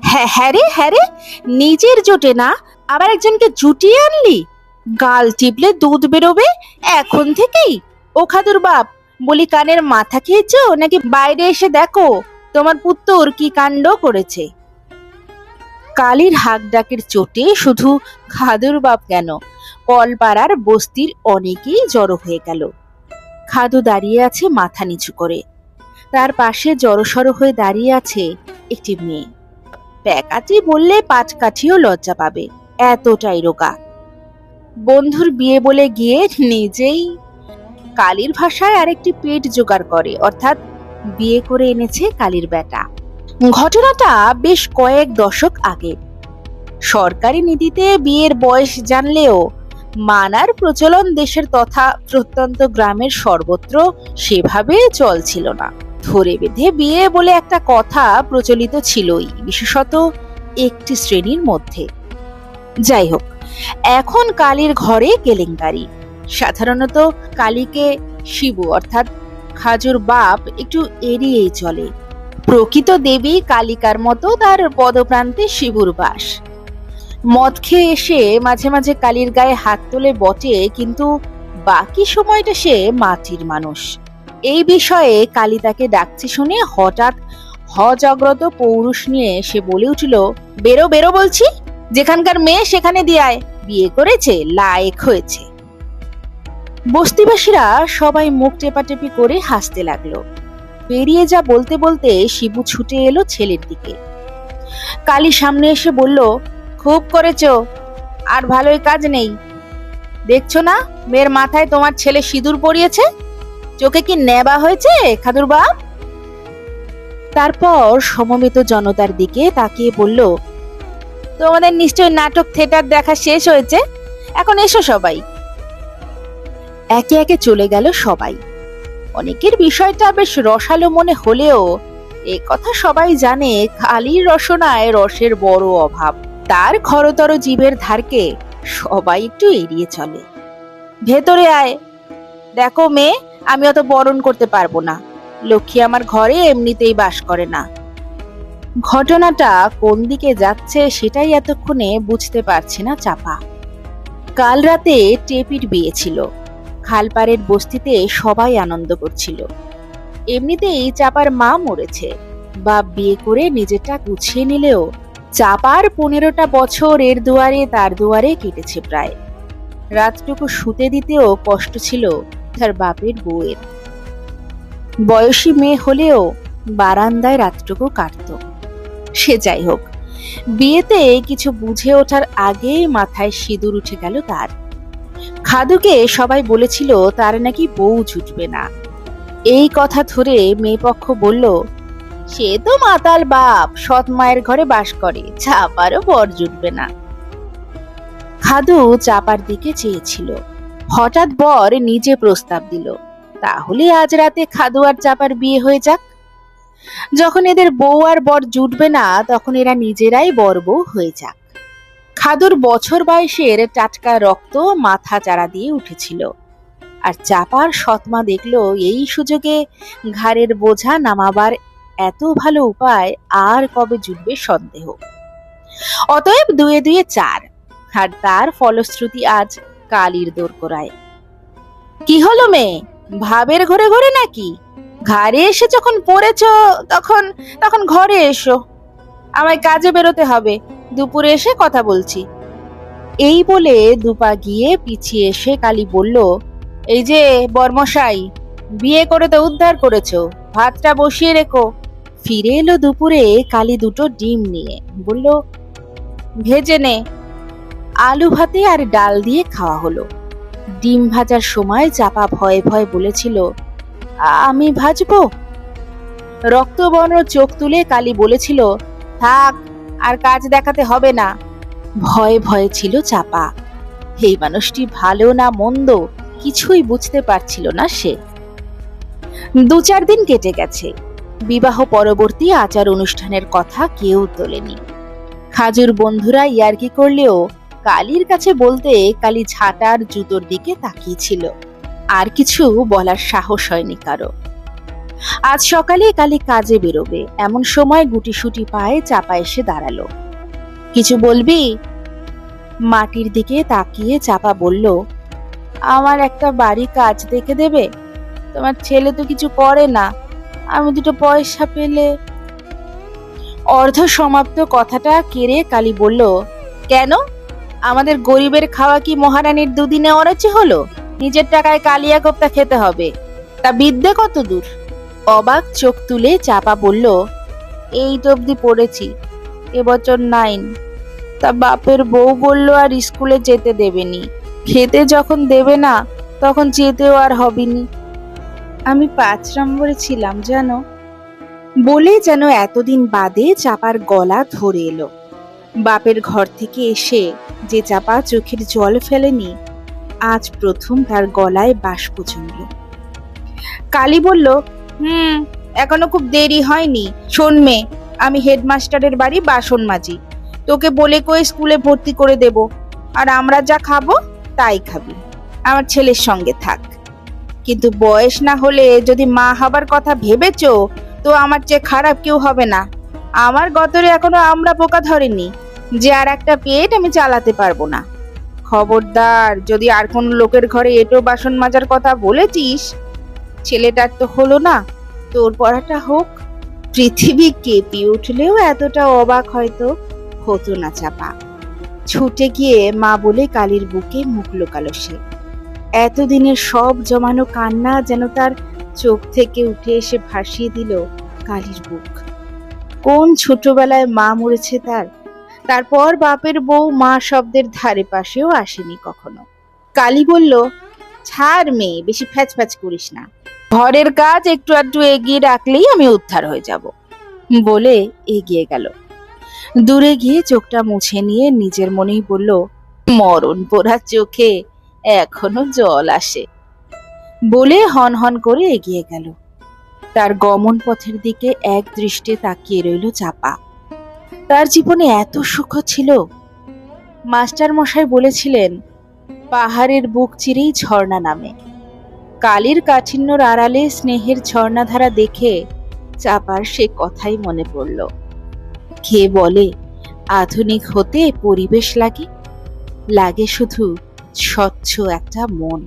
হ্যাঁ হ্যাঁ রে, নিজের জোটে না, আবার একজনকে জুটিয়ে আনলি। গাল টিপলে দুধ বেরোবে এখন থেকেই। ও খাদুর বাপ, বলি কানের মাথা খেয়েছো নাকি? বাইরে এসে দেখো তোমার পুত্তর কি কাণ্ড করেছে। কালীর হাক ডাকের চোটে শুধু খাদুর বাপ কেন, কলপাড়ার বস্তির অনেকেই জড়ো হয়ে গেল। খাদু দাঁড়িয়ে আছে মাথা নিচু করে, তার পাশে জড়সড় হয়ে দাঁড়িয়ে আছে একটি মেয়ে। প্যাকাটি বললে পাটকাঠিও লজ্জা পাবে, এতটাই রোগা। বন্ধুর বিয়ে বলে গিয়ে নিজেই কালীর ভাষায় আরেকটি পেট জোগাড় করে, অর্থাৎ বিয়ে করে এনেছে কালীর বেটা। ঘটনাটা বেশ কয়েক দশক আগে। সরকারি নীতিতে বিয়ের বয়স জানলেও মানার প্রচলন দেশের তথা প্রত্যন্ত গ্রামের সর্বত্র সেভাবে চলছিল না। ধরে বেঁধে বিয়ে বলে একটা কথা প্রচলিত ছিলই, বিশেষত একটি শ্রেণীর মধ্যে। যাই হোক, এখন কালীর ঘরে কেলেঙ্কারি। সাধারণত কালীকে শিবু অর্থাৎ খাজুর বাপ একটু এড়িয়েই চলে। প্রকৃত দেবী কালিকার মতো তার পদপ্রান্তে শিবুর বাস। মদ খেয়ে এসে মাঝে মাঝে কালীর গায়ে হাত তোলে বটে, কিন্তু বাকি সময়টা সে মাটির মানুষ। এই বিষয়ে কালী তাকে ডাকছে শুনে হঠাৎ হজাগ্রত পৌরুষ নিয়ে সে বলে উঠল, বেরো বেরো বলছি, যেখানকার মেয়ে সেখানে দিয়ে আয়, বিয়ে করেছে লায়েক হয়েছে। বস্তিবাসীরা সবাই মুখ টেপাটেপি করে হাসতে লাগলো। বেরিয়ে যা বলতে বলতে শিবু ছুটে এলো ছেলের দিকে। কালী সামনে এসে বলল, খুব করেছো, আর ভালোই কাজ নেই। দেখছো না মেয়ের মাথায় তোমার ছেলে সিঁদুর পরিয়েছে, চোখে কি নেবা হয়েছে খাদুর বাপ? তারপর সমবেত জনতার দিকে তাকিয়ে বলল, তোমাদের নিশ্চয় নাটক থিয়েটার দেখা শেষ হয়েছে, এখন এসো সবাই। একে একে চলে গেল সবাই। অনেকের বিষয়টা বেশ রসালো মনে হলেও এ কথা সবাই জানে কালীর রসনায় রসের বড় অভাব। তার খরতর জীবের ধারকে সবাই একটু এড়িয়ে চলে। ভেতরে আয়, দেখো মেয়ে, আমি অত বরণ করতে পারবো না, লক্ষ্মী আমার ঘরে এমনিতেই বাস করে না। ঘটনাটা কোন দিকে যাচ্ছে সেটাই এতক্ষণে বুঝতে পারছে না চাপা। কাল রাতে টেপির বিয়ে ছিল। খালপাড়ের বস্তিতে সবাই আনন্দ করছিল। এমনিতেই চাপার মা মরেছে, বাপ বিয়ে করে নিজেরটা গুছিয়ে নিলেও চাপার 15টা বছর এর দুয়ারে তার দুয়ারে কেটেছে প্রায়। রাতটুকু শুতে দিতেও কষ্ট ছিল তার বাপের বউয়ের। বয়সী মেয়ে হলেও বারান্দায় রাতটুকু কাটত। সে যাই হোক, বিয়েতে কিছু বুঝে ওঠার আগেই মাথায় সিঁদুর উঠে গেল তার। খাদুকে সবাই বলেছিল তার নাকি বউ জুটবে না। এই কথা ধরে মেয়েপক্ষ বলল, সে তো মাতাল বাপ, সৎ মায়ের ঘরে বাস করে, চাপারও বর জুটবে না। খাদু চাপার দিকে চেয়েছিল। হঠাৎ বর নিজে প্রস্তাব দিল, তাহলে আজ রাতে খাদু আর চাপার বিয়ে হয়ে যাক। যখন এদের বউ আর বর জুটবে না, তখন এরা নিজেরাই বর বউ হয়ে যাক। খাদুর বছর বয়সের টাটকা রক্ত মাথা চারা দিয়ে উঠেছিল, আর চাপার সৎমা দেখলো এই সুযোগে ঘাড়ের বোঝা নামাবার এত ভালো উপায় আর কবে জুটবে সন্দেহ। অতএব 2 2 4, আর তার ফলশ্রুতি আজ কালীর দোরগোড়ায়। কি হলো মেয়ে, ভাবের ঘরে ঘরে নাকি? ঘরে এসে যখন পড়েছ তখন তখন ঘরে এসো, আমায় কাজে বেরোতে হবে, দুপুরে এসে কথা বলছি। এই বলে দুপা গিয়ে পিছিয়ে এসে কালী বলল, এই যে বর্মশাই, বিয়ে করে তো উদ্ধার করেছো, ভাতটা বসিয়ে রেখো। ফিরে এলো দুপুরে কালী 2টো ডিম নিয়ে, বলল, ভেজে নে। আলু ভাতে আর ডাল দিয়ে খাওয়া হলো। ডিম ভাজার সময় চাপা ভয়ে ভয়ে বলেছিল, আমি ভাজবো? রক্তবর্ণ চোখ তুলে কালী বলেছিল, থাক, আর কাজ দেখাতে হবে না। ভয়ে ভয়ে ছিল চাপা। এই মানুষটি ভালো না মন্দ কিছুই বুঝতে পারছিল না সে। 2-4 দিন কেটে গেছে। বিবাহ পরবর্তী আচার অনুষ্ঠানের কথা কেউ তোলেনি। খাজুর বন্ধুরা ইয়ার্কি করলেও কালীর কাছে বলতে কালী ঝাঁটার জুতোর দিকে তাকিয়েছিল, আর কিছু বলার সাহস হয়নি কারো। আজ সকালে কালি কাজে বেরোবে এমন সময় গুটিসুটি পায়ে চাপা এসে দাঁড়ালো। কিছু বলবি? মাটির দিকে তাকিয়ে চাপা বলল, আমার একটা বাড়ি কাজ দেখে দেবে? তোমার ছেলে তো কিছু করে না, আমি দুটো পয়সা পেলে। অর্ধ সমাপ্ত কথাটা কেড়ে কালী বলল, কেন? আমাদের গরিবের খাওয়া কি মহারানীর দুদিনে অরুচি হলো? নিজের টাকায় কালিয়া কোপ্তা খেতে হবে, তা বিদ্যে কত দূর? অবাক চোখ তুলে চাপা বলল, এইট অব্দি পড়েছি, এবছর 9। তা বাপের বউ বলল আর স্কুলে যেতে দেবেনি, খেতে যখন দেবে না তখন যেতেও আর হবেনি। আমি 5 নম্বরে ছিলাম জানো। বলে যেন এতদিন বাদে চাপার গলা ধরে এলো। বাপের ঘর থেকে এসে যে চাপা চোখের জল ফেলেনি, আজ প্রথম তার গলায় বাষ্প জমল। কালী বলল, এখনো খুব দেরি হয়নি। শোন মেয়ে, আমি হেডমাস্টারের বাড়ি বাসন মাজি, তোকে বলে কই স্কুলে ভর্তি করে দেব, আর আমরা যা খাবো তাই খাবি, আমার ছেলের সঙ্গে থাক। কিন্তু বয়স না হলে যদি মা হবার কথা ভেবেছো তো আমার চেয়ে খারাপ কেউ হবে না। আমার গতরে এখনো আমরা পোকা ধরেনি যে আর একটা পেট আমি চালাতে পারবো না। খবরদার, যদি আর কোন লোকের ঘরে এঁটো বাসন মাজার কথা বলেছিস, ছেলেটার তো হলো না, তোর পড়াটা হোক। পৃথিবী কেঁপে উঠলেও এতটা অবাক হয়তো হতো না চাপা। ছুটে গিয়ে মা বলে কালীর বুকে মুখ লুকালো সে। এতদিনের সব জমানো কান্না যেন তার চোখ থেকে উঠে এসে ভাসিয়ে দিল কালীর বুক। কোন ছোটবেলায় মা মরেছে তার, তারপর বাপের বউ মা শব্দের ধারে পাশেও আসেনি কখনো। কালী বলল, ছাড় মেয়ে, বেশি ফ্যাচ ফ্যাচ করিস না, ঘরের কাজ একটু আধটু এগিয়ে রাখলেই আমি উদ্ধার হয়ে যাব। বলে এগিয়ে গেল। দূরে গিয়ে চোখটা মুছে নিয়ে নিজের মনেই বলল, মরণ পোড়া চোখে এখনো জল আসে। বলে হন হন করে এগিয়ে গেল। তার গমন পথের দিকে এক দৃষ্টে তাকিয়ে রইল চাপা। তার জীবনে এত সুখ ছিল। মাস্টার মশাই বলেছিলেন, পাহাড়ের বুক চিরেই ঝর্ণা নামে। কালীর কাঠিন্যর আড়ালে স্নেহের ঝর্ণাধারা দেখে চাপার সে কথাই মনে পড়ল। কে বলে আধুনিক হতে পরিবেশ লাগে? লাগে শুধু স্বচ্ছ একটা মন।